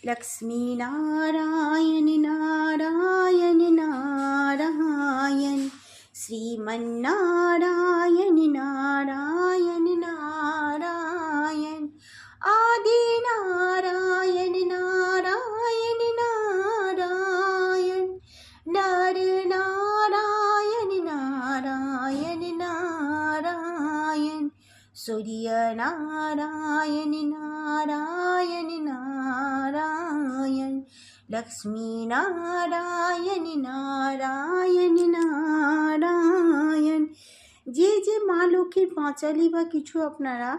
लक्ष्मी नारायण नारायण नारायण श्रीमन्नारायण नारायण नारायण आदि नारायण नारायण नारायण नर नारायण नारायण नारायण सूर्य नारायण नारायण नारायण लक्ष्मी नारायण नारायण नारायण। যে যে মা লক্ষ্মীর পাঁচালি বা কিছু আপনারা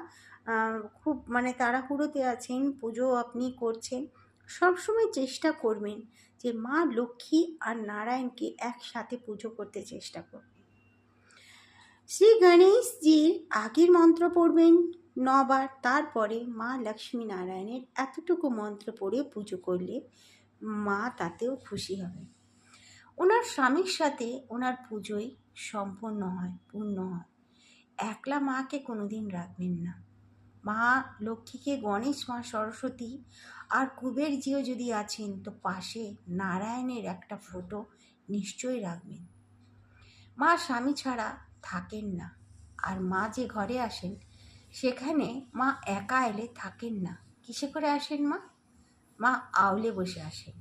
খুব মানে তাড়াহুড়োতে আছেন, পুজো আপনি করছেন, সবসময় চেষ্টা করবেন যে মা লক্ষ্মী আর নারায়ণকে একসাথে পুজো করতে চেষ্টা করবেন। শ্রী গণেশজির আগের মন্ত্র পড়বেন 9 বার, তারপরে মা লক্ষ্মী নারায়ণের এতটুকু মন্ত্র পড়ে পুজো করলে মা তাতেও খুশি হবে। ওনার স্বামীর সাথে ওনার পুজোই সম্পন্ন হয়, পূর্ণ হয়। একলা মাকে কোনোদিন রাখবেন না। মা লক্ষ্মীকে গণেশ, মা সরস্বতী আর কুবেরজিও যদি আছেন তো পাশে নারায়ণের একটা ফটো নিশ্চয়ই রাখবেন। মা স্বামী ছাড়া থাকেন না, আর মা যে ঘরে আসেন সেখানে মা একা এলে থাকেন না। কিসে করে আসেন মা? মা আউলে বসে আসেন।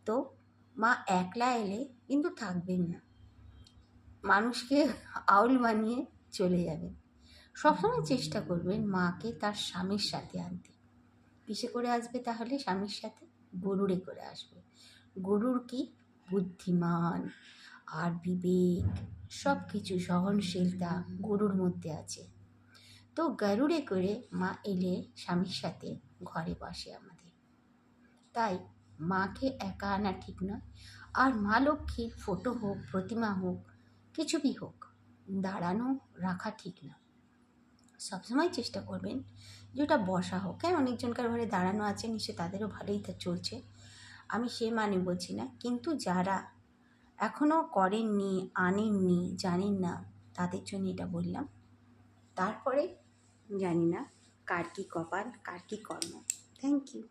তো মা একলা এলে কিন্তু থাকবেন না, মানুষকে আউল বানিয়ে চলে যাবেন। সবসময় চেষ্টা করবেন মাকে তার স্বামীর সাথে আনতে। কিসে করে আসবে তাহলে স্বামীর সাথে? গরুড়ে করে আসবে। গরুর কি বুদ্ধিমান আর বিবেক, সব কিছু সহনশীলতা গরুর মধ্যে আছে। তো গরুড়ে করে মা এলে স্বামীর সাথে ঘরে বসে আমাদের। তাই মাকে একা আনা ঠিক নয়। আর মা লক্ষ্মীর ফটো হোক, প্রতিমা হোক, কিছু বি হোক, দাঁড়ানো রাখা ঠিক না। সবসময় চেষ্টা করবেন যে ওটা বসা হোক। হ্যাঁ, অনেকজনকার ঘরে দাঁড়ানো আছে, নিশ্চয় তাদেরও ভালোই তা চলছে, আমি সে মানে বলছি না। কিন্তু যারা এখনও করেননি, আনেননি, জানেন না, তাদের জন্য এটা বললাম। তারপরে জানি না কার কী কপাল, কার কী কর্ম। Thank you.